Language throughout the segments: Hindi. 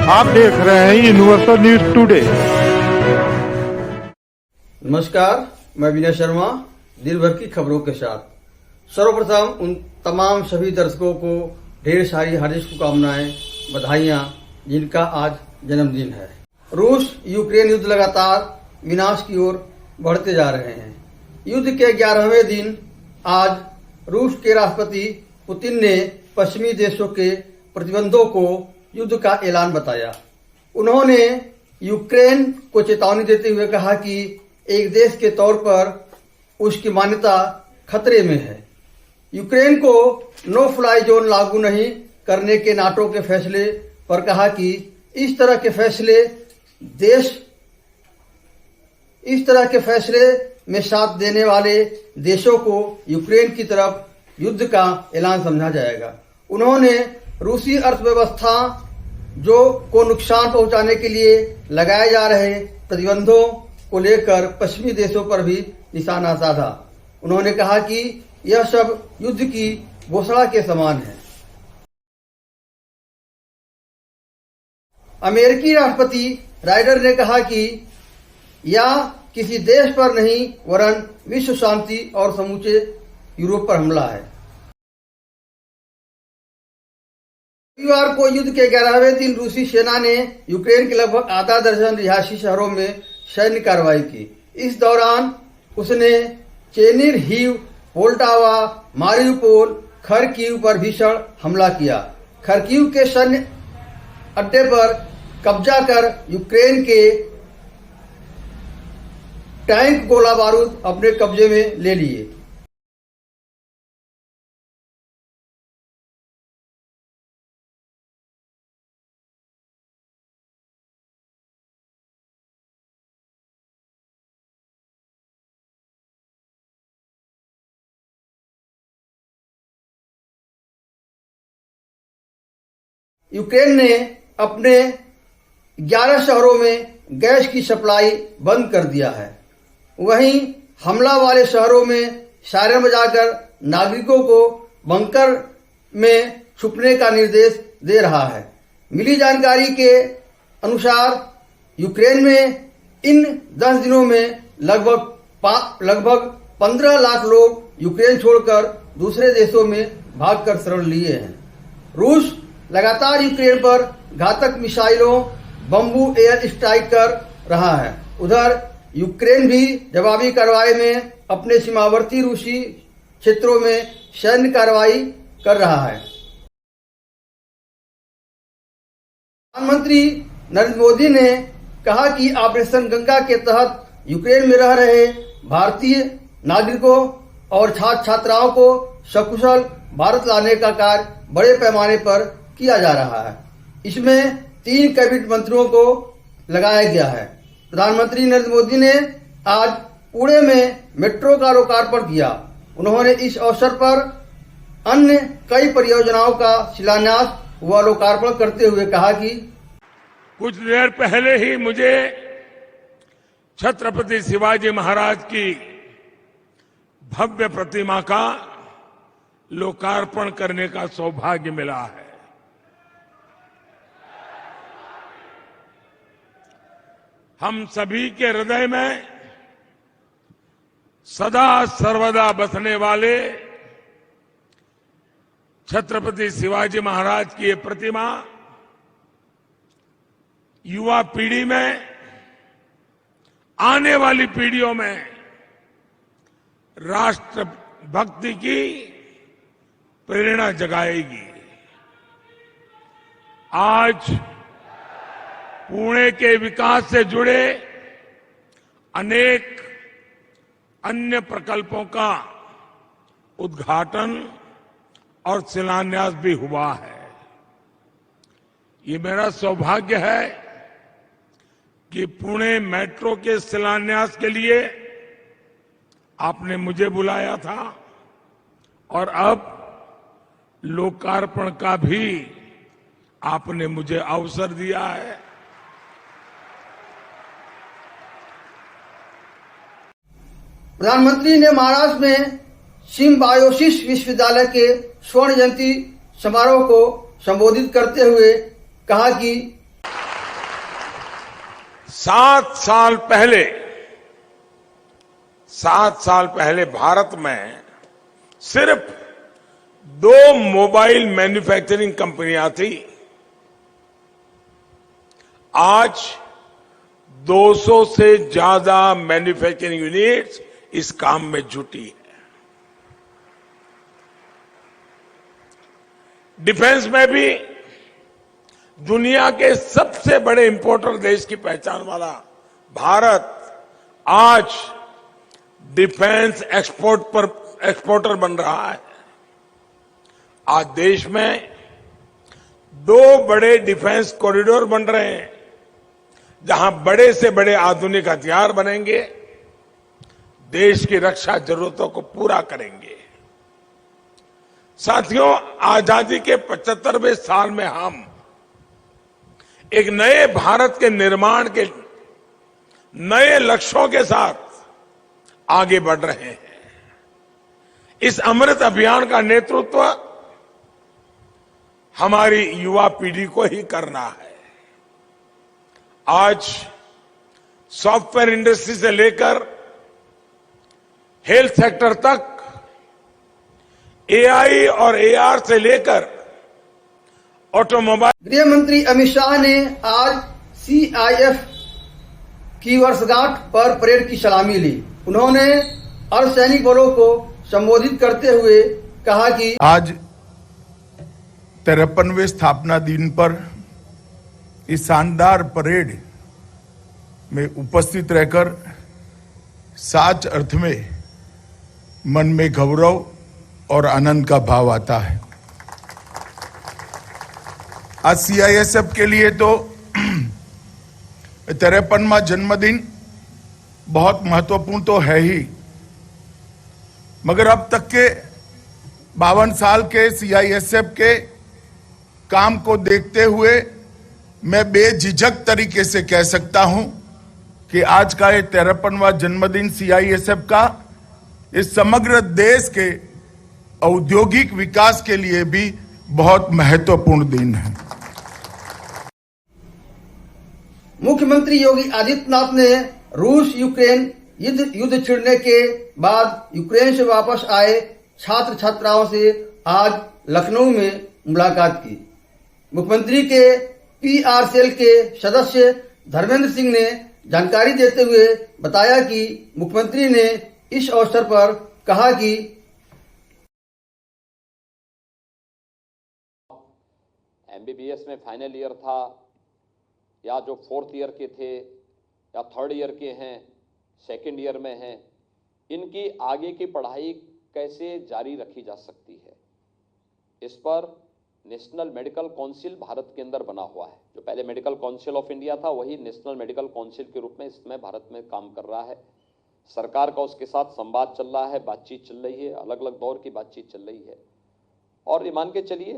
आप देख रहे हैं यूनिवर्सल न्यूज टुडे। नमस्कार, मैं विनय शर्मा दिन भर की खबरों के साथ। सर्वप्रथम उन तमाम सभी दर्शकों को ढेर सारी हार्दिक शुभकामनाएं, बधाइयां, जिनका आज जन्मदिन है। रूस यूक्रेन युद्ध लगातार विनाश की ओर बढ़ते जा रहे हैं। युद्ध के 11वें दिन आज रूस के राष्ट्रपति पुतिन ने पश्चिमी देशों के प्रतिबंधों को युद्ध का ऐलान बताया। उन्होंने यूक्रेन को चेतावनी देते हुए कहा कि एक देश के तौर पर उसकी मान्यता खतरे में है। यूक्रेन को नो फ्लाई जोन लागू नहीं करने के नाटो के फैसले पर कहा कि इस तरह के फैसले में साथ देने वाले देशों को यूक्रेन की तरफ युद्ध का ऐलान समझा जाएगा। उन्होंने रूसी अर्थव्यवस्था को नुकसान पहुंचाने के लिए लगाए जा रहे प्रतिबंधों को लेकर पश्चिमी देशों पर भी निशाना साधा। उन्होंने कहा कि यह सब युद्ध की घोषणा के समान है। अमेरिकी राष्ट्रपति राइडर ने कहा कि यह किसी देश पर नहीं वरन विश्व शांति और समूचे यूरोप पर हमला है। रविवार को युद्ध के 11वें दिन रूसी सेना ने यूक्रेन के लगभग आधा दर्जन रिहायशी शहरों में सैन्य कार्रवाई की। इस दौरान उसने चेर्निहिव, पोल्टावा, मारिउपोल, खरकीव पर भीषण हमला किया। खरकीव के सैन्य अड्डे पर कब्जा कर यूक्रेन के टैंक गोला बारूद अपने कब्जे में ले लिए। यूक्रेन ने अपने 11 शहरों में गैस की सप्लाई बंद कर दिया है। वहीं हमला वाले शहरों में सायरन बजाकर नागरिकों को बंकर में छुपने का निर्देश दे रहा है। मिली जानकारी के अनुसार यूक्रेन में इन 10 दिनों में लगभग 15 लाख लोग यूक्रेन छोड़कर दूसरे देशों में भागकर शरण लिए हैं। रूस लगातार यूक्रेन पर घातक मिसाइलों, बम्बू एयर स्ट्राइक कर रहा है। उधर यूक्रेन भी जवाबी कार्रवाई में अपने सीमावर्ती रूसी क्षेत्रों में सैन्य कार्रवाई कर रहा है। प्रधानमंत्री नरेंद्र मोदी ने कहा कि ऑपरेशन गंगा के तहत यूक्रेन में रह रहे भारतीय नागरिकों और छात्र छात्राओं को सकुशल भारत लाने का कार्य बड़े पैमाने पर किया जा रहा है। इसमें 3 कैबिनेट मंत्रियों को लगाया गया है। प्रधानमंत्री नरेंद्र मोदी ने आज पुणे में मेट्रो का लोकार्पण किया। उन्होंने इस अवसर पर अन्य कई परियोजनाओं का शिलान्यास व लोकार्पण करते हुए कहा कि कुछ देर पहले ही मुझे छत्रपति शिवाजी महाराज की भव्य प्रतिमा का लोकार्पण करने का सौभाग्य मिला है। हम सभी के हृदय में सदा सर्वदा बसने वाले छत्रपति शिवाजी महाराज की ये प्रतिमा युवा पीढ़ी में, आने वाली पीढ़ियों में राष्ट्र भक्ति की प्रेरणा जगाएगी। आज पुणे के विकास से जुड़े अनेक अन्य प्रकल्पों का उद्घाटन और शिलान्यास भी हुआ है। ये मेरा सौभाग्य है कि पुणे मेट्रो के शिलान्यास के लिए आपने मुझे बुलाया था और अब लोकार्पण का भी आपने मुझे अवसर दिया है। प्रधानमंत्री ने महाराष्ट्र में सिम्बायोसिस विश्वविद्यालय के स्वर्ण जयंती समारोह को संबोधित करते हुए कहा कि 7 साल पहले भारत में सिर्फ 2 मोबाइल मैन्युफैक्चरिंग कंपनियां थी। आज 200 से ज्यादा मैन्युफैक्चरिंग यूनिट्स इस काम में जुटी है। डिफेंस में भी दुनिया के सबसे बड़े इंपोर्टर देश की पहचान वाला भारत आज डिफेंस एक्सपोर्टर बन रहा है। आज देश में 2 बड़े डिफेंस कॉरिडोर बन रहे हैं, जहां बड़े से बड़े आधुनिक हथियार बनेंगे, देश की रक्षा जरूरतों को पूरा करेंगे। साथियों, आजादी के 75वें साल में हम एक नए भारत के निर्माण के नए लक्ष्यों के साथ आगे बढ़ रहे हैं। इस अमृत अभियान का नेतृत्व हमारी युवा पीढ़ी को ही करना है। आज सॉफ्टवेयर इंडस्ट्री से लेकर हेल्थ सेक्टर तक, एआई और एआर से लेकर ऑटोमोबाइल। गृह मंत्री अमित शाह ने आज सीआईएफ की वर्षगांठ पर परेड की सलामी ली। उन्होंने अर्धसैनिक बलों को संबोधित करते हुए कहा कि आज 53वें स्थापना दिन पर इस शानदार परेड में उपस्थित रहकर सच अर्थ में मन में गौरव और आनंद का भाव आता है। आज सीआईएसएफ के लिए तो 53वां जन्मदिन बहुत महत्वपूर्ण तो है ही, मगर अब तक के 52 साल के सीआईएसएफ के काम को देखते हुए मैं बेझिझक तरीके से कह सकता हूं कि आज का ये 53वां जन्मदिन सीआईएसएफ का इस समग्र देश के औद्योगिक विकास के लिए भी बहुत महत्वपूर्ण दिन है। मुख्यमंत्री योगी आदित्यनाथ ने रूस यूक्रेन युद्ध छिड़ने के बाद यूक्रेन से वापस आए छात्र छात्राओं से आज लखनऊ में मुलाकात की। मुख्यमंत्री के पीआर सेल के सदस्य धर्मेंद्र सिंह ने जानकारी देते हुए बताया कि मुख्यमंत्री ने इस अवसर पर कहा कि एमबीबीएस में फाइनल ईयर था, या जो 4th ईयर के थे या 3rd ईयर के हैं, 2nd ईयर में हैं, इनकी आगे की पढ़ाई कैसे जारी रखी जा सकती है, इस पर नेशनल मेडिकल काउंसिल भारत के अंदर बना हुआ है। जो पहले मेडिकल काउंसिल ऑफ इंडिया था, वही नेशनल मेडिकल काउंसिल के रूप में इस समय भारत में काम कर रहा है। सरकार का उसके साथ संवाद चल रहा है, बातचीत चल रही है, अलग अलग दौर की बातचीत चल रही है। और ये मान के चलिए,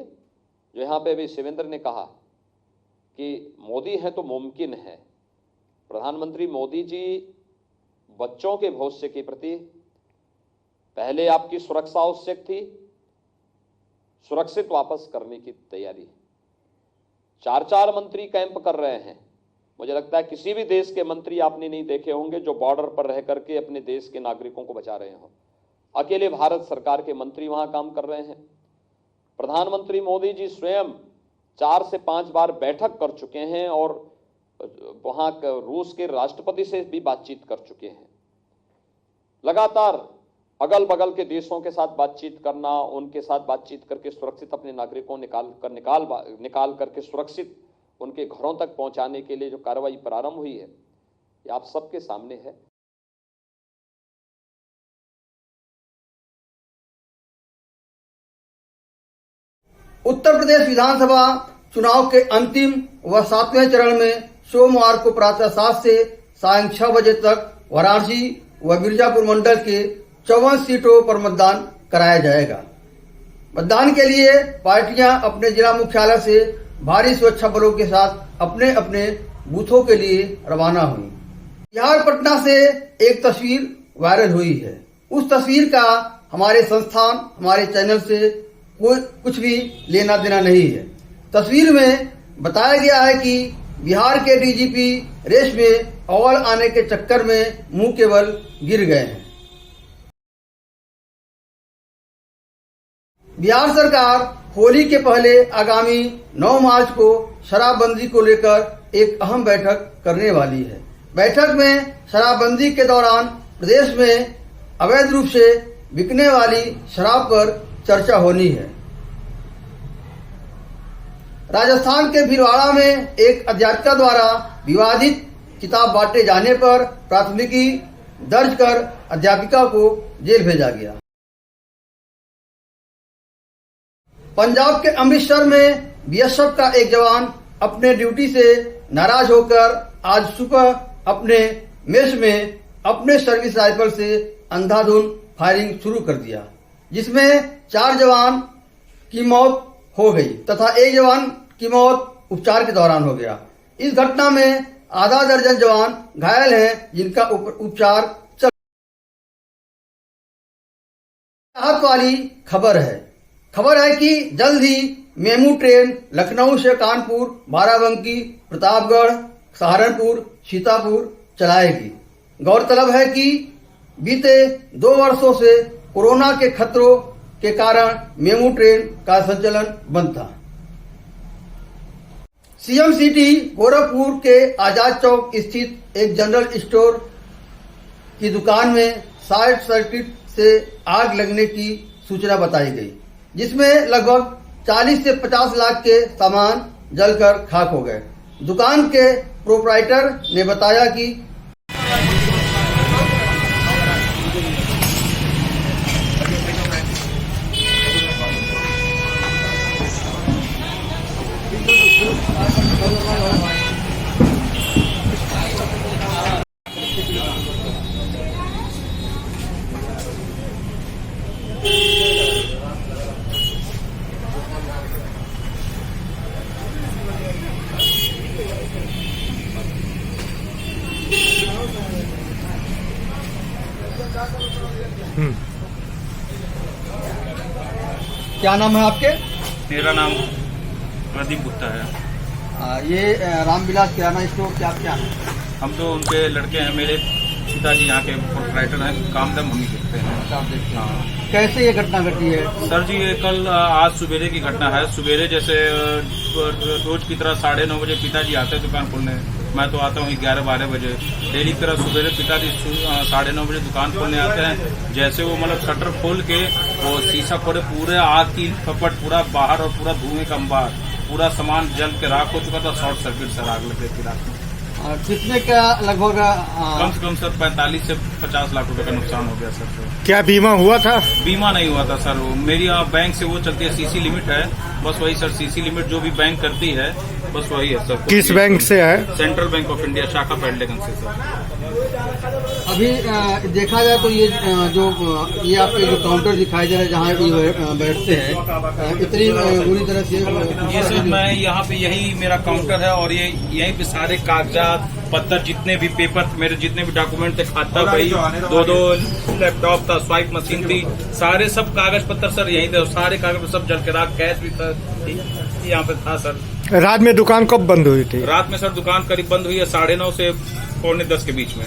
जो यहाँ पे अभी शिवेंद्र ने कहा कि मोदी है तो मुमकिन है। प्रधानमंत्री मोदी जी बच्चों के भविष्य के प्रति पहले आपकी सुरक्षा आवश्यक थी, सुरक्षित वापस करने की तैयारी। 4 मंत्री कैंप कर रहे हैं। मुझे लगता है किसी भी देश के मंत्री आपने नहीं देखे होंगे जो बॉर्डर पर रह करके अपने देश के नागरिकों को बचा रहे हों। अकेले भारत सरकार के मंत्री वहां काम कर रहे हैं। प्रधानमंत्री मोदी जी स्वयं 4 से 5 बार बैठक कर चुके हैं और वहां रूस के राष्ट्रपति से भी बातचीत कर चुके हैं। लगातार अगल बगल के देशों के साथ बातचीत करना, उनके साथ बातचीत करके सुरक्षित अपने नागरिकों निकाल करके सुरक्षित उनके घरों तक पहुंचाने के लिए जो कार्रवाई प्रारंभ हुई है, ये आप सबके सामने है। उत्तर प्रदेश विधानसभा चुनाव के अंतिम व 7वें चरण में सोमवार को प्रातः 7 से सायं 6 बजे तक वाराणसी व मिर्जापुर मंडल के 54 सीटों पर मतदान कराया जाएगा। मतदान के लिए पार्टियां अपने जिला मुख्यालय से भारी सुरक्षा बलों के साथ अपने अपने बूथों के लिए रवाना हुई। बिहार पटना से एक तस्वीर वायरल हुई है। उस तस्वीर का हमारे संस्थान, हमारे चैनल से कुछ भी लेना देना नहीं है। तस्वीर में बताया गया है कि बिहार के डीजीपी रेस में अव्वल आने के चक्कर में मुंह के बल गिर गए हैं। बिहार सरकार होली के पहले आगामी 9 मार्च को शराबबंदी को लेकर एक अहम बैठक करने वाली है। बैठक में शराबबंदी के दौरान प्रदेश में अवैध रूप से बिकने वाली शराब पर चर्चा होनी है। राजस्थान के भीलवाड़ा में एक अध्यापिका द्वारा विवादित किताब बांटे जाने पर प्राथमिकी दर्ज कर अध्यापिका को जेल भेजा गया। पंजाब के अमृतसर में बीएसएफ का एक जवान अपने ड्यूटी से नाराज होकर आज सुबह अपने मेस में अपने सर्विस राइफल से अंधाधुंध फायरिंग शुरू कर दिया, जिसमें 4 जवान की मौत हो गई तथा एक जवान की मौत उपचार के दौरान हो गया। इस घटना में आधा दर्जन जवान घायल हैं, जिनका उपचार चल। राहत वाली खबर है कि जल्द ही मेमू ट्रेन लखनऊ से कानपुर, बाराबंकी, प्रतापगढ़, सहारनपुर, सीतापुर चलाएगी। गौरतलब है कि बीते 2 वर्षों से कोरोना के खतरों के कारण मेमू ट्रेन का संचालन बंद था। सीएम सिटी गोरखपुर के आजाद चौक स्थित एक जनरल स्टोर की दुकान में शॉर्ट सर्किट से आग लगने की सूचना बताई गई, जिसमें लगभग 40 से 50 लाख के सामान जलकर खाक हो गए। दुकान के प्रोप्राइटर ने बताया कि क्या नाम है आपके? मेरा नाम प्रदीप गुप्ता है। ये रामविलास किराना स्टोर क्या है? हम तो उनके लड़के हैं। मेरे पिताजी यहाँ के प्रोप्राइटर हैं। काम दम हम ही देखते हैं। आप देखते हैं। कैसे ये घटना घटी है? सर जी, ये कल आज सवेरे की घटना है। सवेरे जैसे रोज की तरह 9:30 बजे पिताजी आते हैं दुकान खोलने। मैं तो आता हूँ 11-12 बजे। डेली की तरह सवेरे पिताजी 9:30 बजे दुकान खोलने आते हैं। जैसे वो मतलब शटर खोल के वो शीशा खोले, पूरे आग की फपट पूरा बाहर और पूरा धुएं का अंबार, पूरा सामान जल के राख हो चुका था। शॉर्ट सर्किट से आग लग गई थी रात में। कितने का लगभग? कम से कम सर 45 से 50 लाख रुपए का नुकसान हो गया सर। क्या बीमा हुआ था? बीमा नहीं हुआ था सर। मेरी बैंक से वो चलती है, सीसी लिमिट है, बस वही सर। सीसी लिमिट जो भी बैंक करती है बस वही है सर। किस बैंक से है? सेंट्रल बैंक ऑफ इंडिया, शाखा पेडलेगंज से सर। अभी देखा जाए तो ये आपके जो काउंटर दिखाई दे रहा है जहाँ ये बैठते हैं, इतनी बुरी तरह से ये सर मैं यहाँ पे यही मेरा काउंटर है और ये यहीं पे सारे कागजात पत्तर, जितने भी पेपर, मेरे जितने भी डॉक्यूमेंट थे, खाता भाई, 2 लैपटॉप था, स्वाइप मशीन थी, सारे सब कागज पत्तर सर यहीं थे। सारे कागज सब जल के राख, कैश भी था यहाँ पे था सर। रात में दुकान कब बंद हुई थी? रात में सर दुकान करीब बंद हुई है 9:30 से 9:45 के बीच में।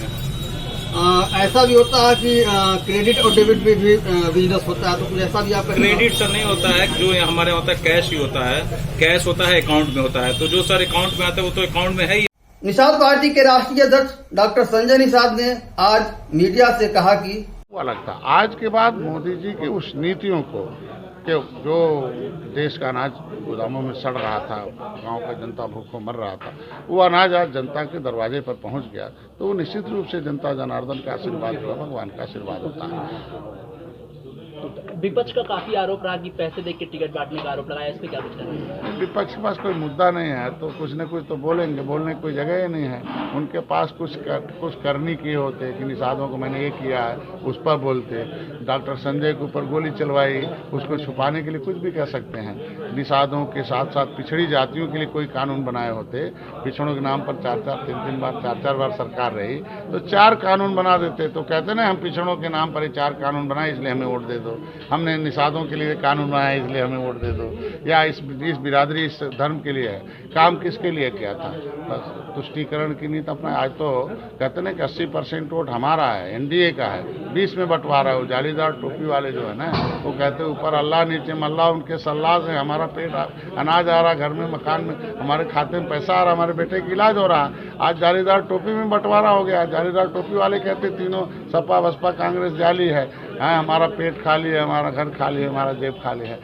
ऐसा भी होता है कि क्रेडिट और डेबिट में भी बिजनेस होता है, तो कुछ ऐसा भी आपका? क्रेडिट सर नहीं होता है, जो हमारे होता है कैश ही होता है। कैश होता है अकाउंट में होता है, तो जो सर अकाउंट में आता है वो तो अकाउंट में है ही। निषाद पार्टी के राष्ट्रीय अध्यक्ष डॉक्टर संजय निषाद ने आज मीडिया से कहा कि वो अलग था। आज के बाद मोदी जी की उस नीतियों को कि जो देश का अनाज गोदामों में सड़ रहा था, गांव का जनता भूखों मर रहा था, वो अनाज आज जनता के दरवाजे पर पहुंच गया, तो वो निश्चित रूप से जनता जनार्दन का आशीर्वाद जो है भगवान का आशीर्वाद होता है। विपक्ष का काफी आरोप रहा कि पैसे देख के टिकट बांटने का आरोप लगाया, इस पे क्या कुछ करेंगे? विपक्ष के पास कोई मुद्दा नहीं है तो कुछ न कुछ तो बोलेंगे, बोलने की कोई जगह ही नहीं है। उनके पास कुछ करनी किए होते कि निषादों को मैंने ये किया है, उस पर बोलते। डॉक्टर संजय के ऊपर गोली चलवाई, उसको छुपाने के लिए कुछ भी कह सकते हैं। निषादों के साथ साथ पिछड़ी जातियों के लिए कोई कानून बनाए होते, पिछड़ों के नाम पर 3 बार 4 बार सरकार रही, तो 4 कानून बना देते। तो कहते ना हम पिछड़ों के नाम पर ही 4 कानून बनाए इसलिए हमें वोट दे दो, हमने निषादों के लिए कानून बनाया इसलिए हमें वोट दे दो, या इस बिरादरी इस धर्म के लिए है। काम किसके लिए किया था? बस तुष्टीकरण की नीति अपना। आज तो कहते ना कि 80% वोट हमारा है, एनडीए का है, 20 में बंटवारा है। वो जालीदार टोपी वाले जो है ना, वो कहते ऊपर अल्लाह नीचे मल्लाह, उनके सल्लाह से हमारा पेट अनाज आ रहा, घर में मकान में हमारे खाते में पैसा आ रहा, हमारे बेटे का इलाज हो रहा। आज जालीदार टोपी में बंटवारा हो गया। जालीदार टोपी वाले कहते तीनों सपा बसपा कांग्रेस जाली है, हमारा पेट खाली है, हमारा घर खाली है, हमारा जेब खाली है।